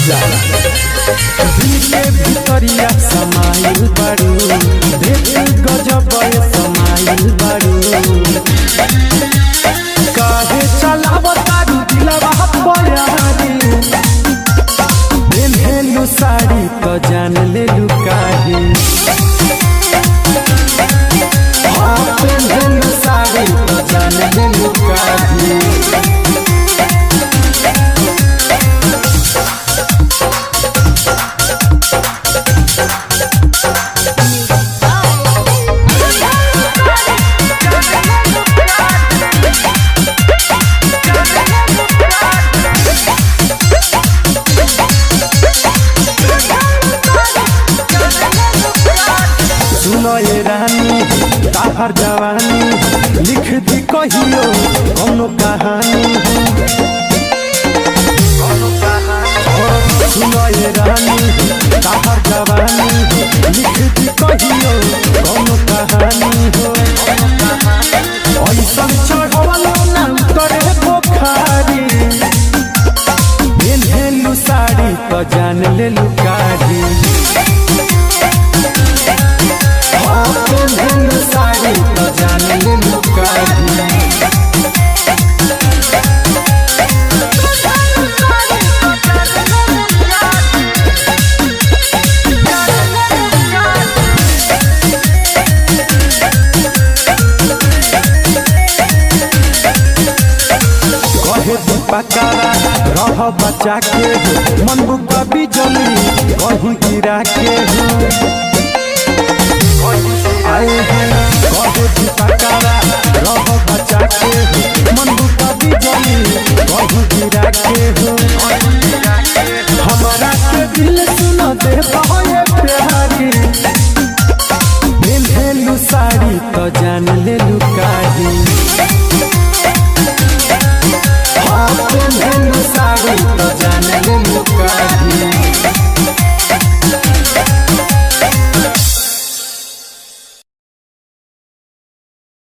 जाला। दिल के भितरिया समाइल बारू, देख गजब समाइल बारू। काहे चलावतारू दिलवा पयारी, पेन्हेलु साड़ी तो जान लेलु काहे। पेन्हेलु साड़ी तो जान लेलु काहे। सुनो ये रानी ताहर जवानी, लिख दी कहियो कौनो कहानी। सुनो ये रानी ताहर जवानी, लिख दी कहियो कौनो कहानी हो। ऐसन चढ़वलो ना करे पोखरी, पेन्हेलु साड़ी तो जान लेलु काहे। पेन्हेलु साड़ी तो जान लेलु काहे। कहे दीपकारा रह बचा के हो, मन बुका बिजली कहीं गिरा के हो। आए हैं कहे दीपकारा रह बचा के हो, मन